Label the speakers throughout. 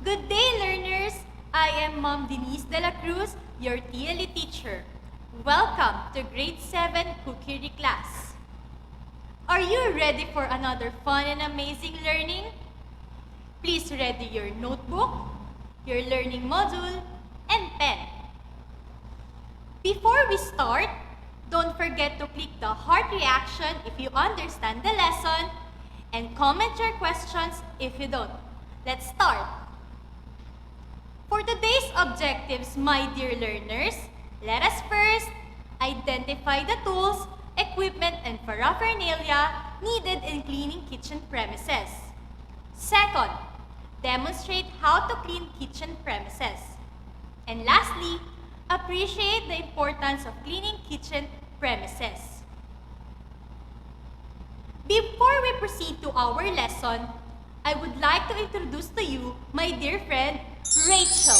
Speaker 1: Good day, learners! I am Mom Denise de la Cruz, your TLE teacher. Welcome to Grade 7 Cookery class. Are you ready for another fun and amazing learning? Please ready your notebook, your learning module, and pen. Before we start, don't forget to click the heart reaction if you understand the lesson and comment your questions if you don't. Let's start. For today's objectives, my dear learners, let us first identify the tools, equipment, and paraphernalia needed in cleaning kitchen premises. Second, demonstrate how to clean kitchen premises. And lastly, appreciate the importance of cleaning kitchen premises. Before we proceed to our lesson, I would like to introduce to you my dear friend, Rachel.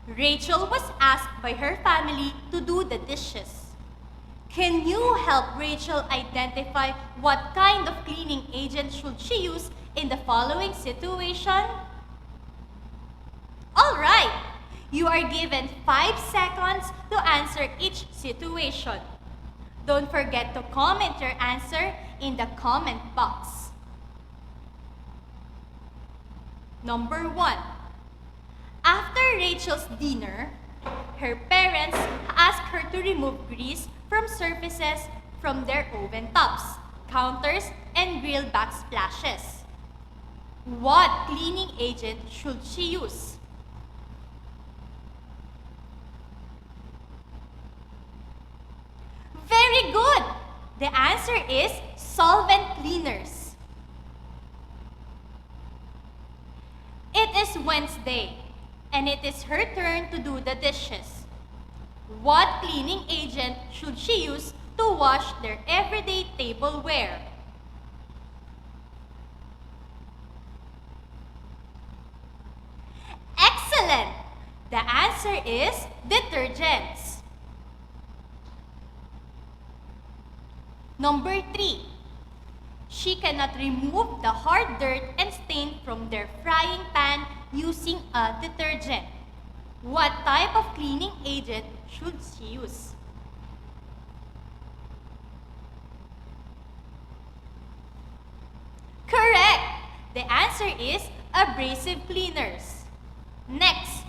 Speaker 1: Rachel was asked by her family to do the dishes. Can you help Rachel identify what kind of cleaning agent should she use in the following situation? All right, you are given 5 seconds to answer each situation. Don't forget to comment your answer in the comment box. Number 1. After Rachel's dinner, her parents asked her to remove grease from surfaces from their oven tops, counters, and grill backsplashes. What cleaning agent should she use? Very good! The answer is solvent cleaners. It is Wednesday, and it is her turn to do the dishes. What cleaning agent should she use to wash their everyday tableware? Excellent! The answer is detergents. Number 3. She cannot remove the hard dirt and stain from their frying pan using a detergent. What type of cleaning agent should she use? Correct! The answer is abrasive cleaners. Next,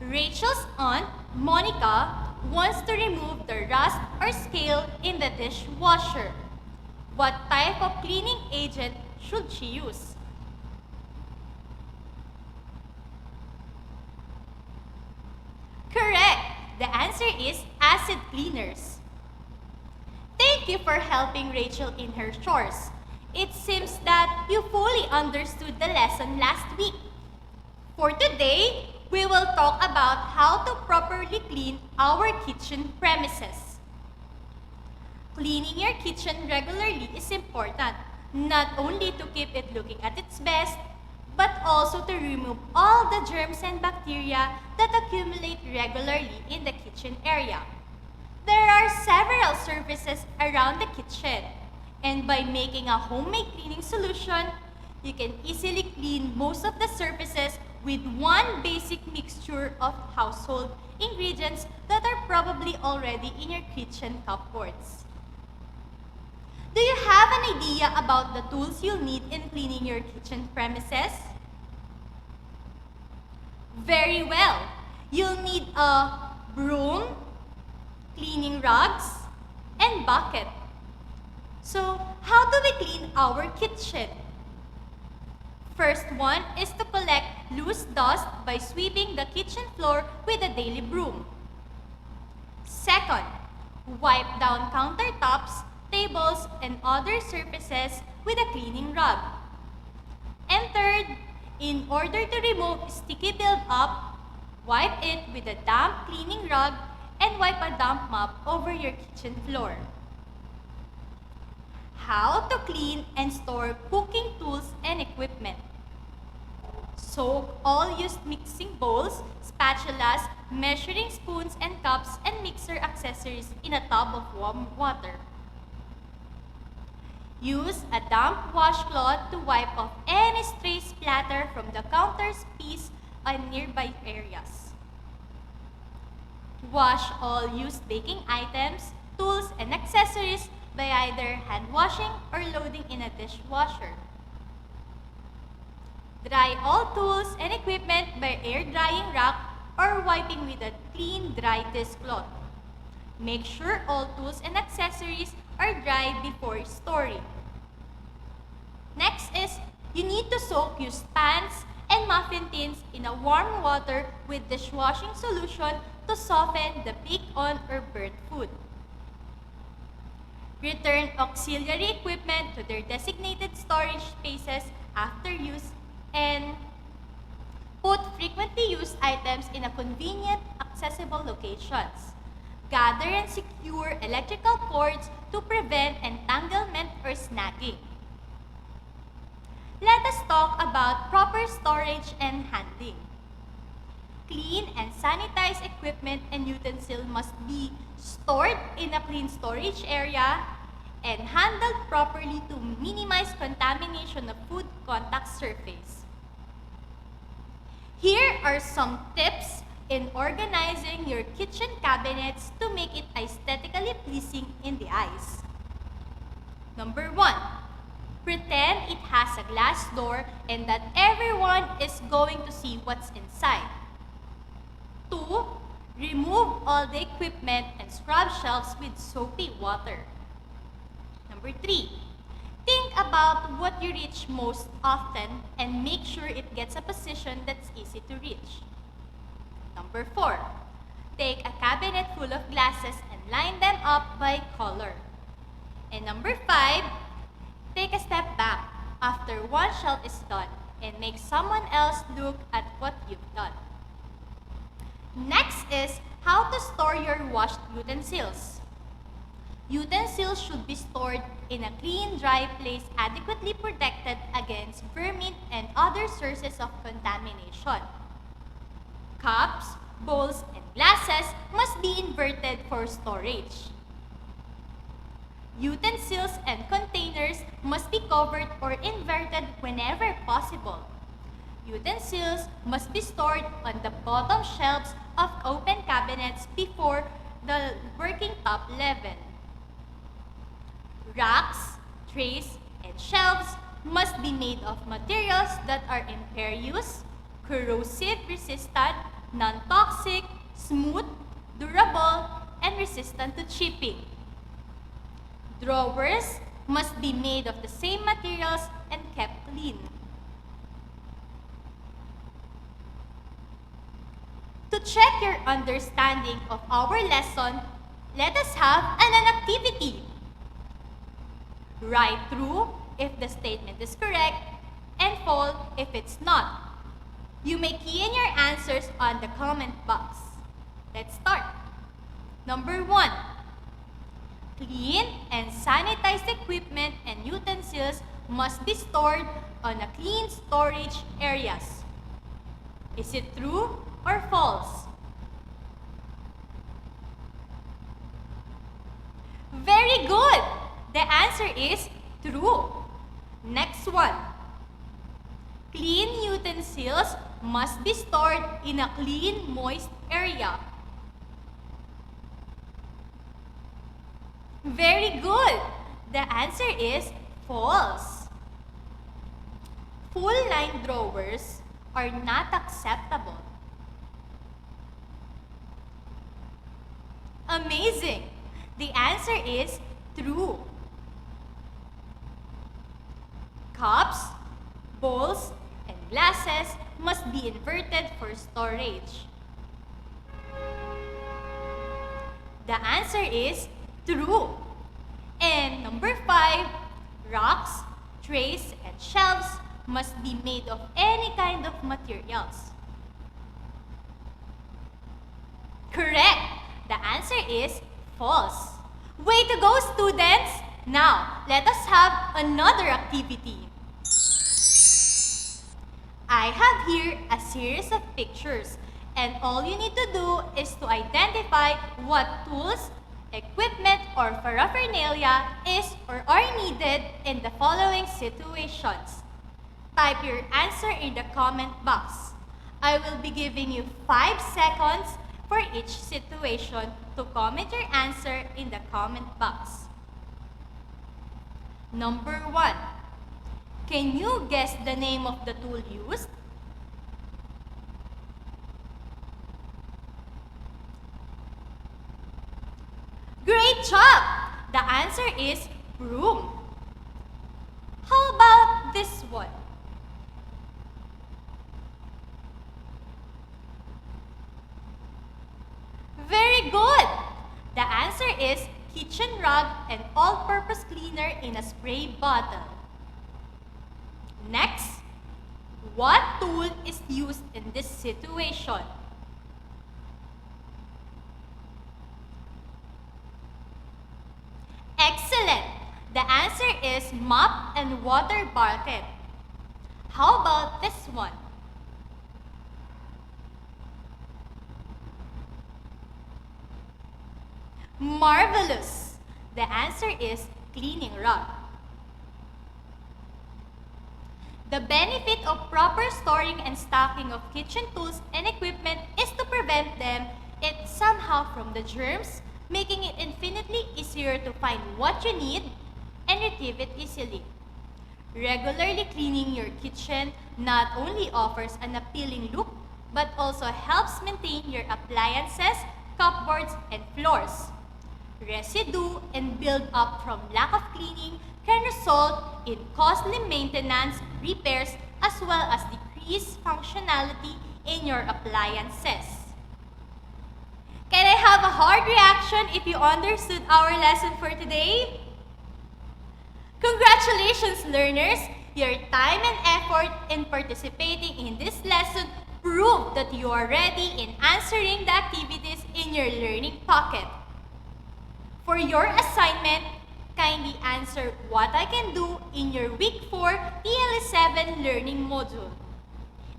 Speaker 1: Rachel's aunt, Monica, wants to remove the rust or scale in the dishwasher. What type of cleaning agent should she use? Correct! The answer is acid cleaners. Thank you for helping Rachel in her chores. It seems that you fully understood the lesson last week. For today, we will talk about how to properly clean our kitchen premises. Cleaning your kitchen regularly is important, not only to keep it looking at its best, but also to remove all the germs and bacteria that accumulate regularly in the kitchen area. There are several surfaces around the kitchen, and by making a homemade cleaning solution, you can easily clean most of the surfaces with one basic mixture of household ingredients that are probably already in your kitchen cupboards. Do you have an idea about the tools you'll need in cleaning your kitchen premises? Very well. You'll need a broom, cleaning rugs, and bucket. So, how do we clean our kitchen? First one is to collect loose dust by sweeping the kitchen floor with a daily broom. Second, wipe down countertops, tables, and other surfaces with a cleaning rug. And third, in order to remove sticky buildup, wipe it with a damp cleaning rug and wipe a damp mop over your kitchen floor. How to clean and store cooking tools and equipment. Soak all used mixing bowls, spatulas, measuring spoons and cups, and mixer accessories in a tub of warm water. Use a damp washcloth to wipe off any trays splatter from the counter's piece on nearby areas. Wash all used baking items, tools, and accessories by either hand washing or loading in a dishwasher. Dry all tools and equipment by air drying rack or wiping with a clean dry dishcloth. Make sure all tools and accessories are dry before storing. Next is, you need to soak used pans and muffin tins in a warm water with dishwashing solution to soften the baked-on or burnt food. Return auxiliary equipment to their designated storage spaces after use and put frequently used items in a convenient, accessible locations. Gather and secure electrical cords to prevent entanglement or snagging. Let us talk about proper storage and handling. Clean and sanitized equipment and utensils must be stored in a clean storage area and handled properly to minimize contamination of food contact surface. Here are some tips in organizing your kitchen cabinets to make it aesthetically pleasing in the eyes. Number 1. Pretend it has a glass door and that everyone is going to see what's inside. 2. Remove all the equipment and scrub shelves with soapy water. Number 3. Think about what you reach most often and make sure it gets a position that's easy to reach. Number 4. Take a cabinet full of glasses and line them up by color. And number 5. Take a step back after one shelf is done and make someone else look at what you've done. Next is how to store your washed utensils. Utensils should be stored in a clean, dry place adequately protected against vermin and other sources of contamination. Cups, bowls, and glasses must be inverted for storage. Utensils and containers must be covered or inverted whenever possible. Utensils must be stored on the bottom shelves of open cabinets before the working top level. Racks, trays, and shelves must be made of materials that are impervious, corrosive resistant, non-toxic, smooth, durable, and resistant to chipping. Drawers must be made of the same materials and kept clean. To check your understanding of our lesson, let us have an activity. Write true if the statement is correct and false if it's not. You may key in your answers on the comment box. Let's start. Number 1. Clean and sanitized equipment and utensils must be stored on a clean storage areas. Is it true or false? Very good! The answer is true. Next one. Clean utensils must be stored in a clean, moist area. Very good! The answer is false. Full-line drawers are not acceptable. Amazing! The answer is true. Cups, bowls, and glasses must be inverted for storage. The answer is true. And number 5, racks, trays, and shelves must be made of any kind of materials. Correct! The answer is false. Way to go, students! Now, let us have another activity. I have here a series of pictures, and all you need to do is to identify what tools, equipment, or paraphernalia is or are needed in the following situations. Type your answer in the comment box. I will be giving you 5 seconds for each situation to comment your answer in the comment box. Number 1. Can you guess the name of the tool used? Great job! The answer is broom. How about this one? Very good! The answer is kitchen rug and all-purpose cleaner in a spray bottle. Next, what tool is used in this situation? Excellent! The answer is mop and water bucket. How about this one? Marvelous! The answer is cleaning rug. The benefit of proper storing and stocking of kitchen tools and equipment is to prevent it somehow from the germs, making it infinitely easier to find what you need and retrieve it easily. Regularly cleaning your kitchen not only offers an appealing look, but also helps maintain your appliances, cupboards, and floors. Residue and build-up from lack of cleaning can result in costly maintenance, repairs, as well as decreased functionality in your appliances. Can I have a hard reaction if you understood our lesson for today? Congratulations, learners! Your time and effort in participating in this lesson prove that you are ready in answering the activities in your learning pocket. For your assignment, kindly answer what I can do in your Week 4 TLE7 learning module.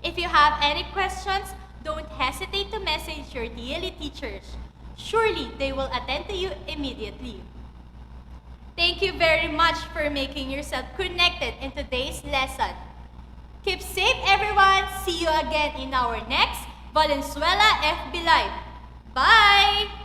Speaker 1: If you have any questions, don't hesitate to message your DLE teachers. Surely they will attend to you immediately. Thank you very much for making yourself connected in today's lesson. Keep safe, everyone. See you again in our next Valenzuela FB Live. Bye!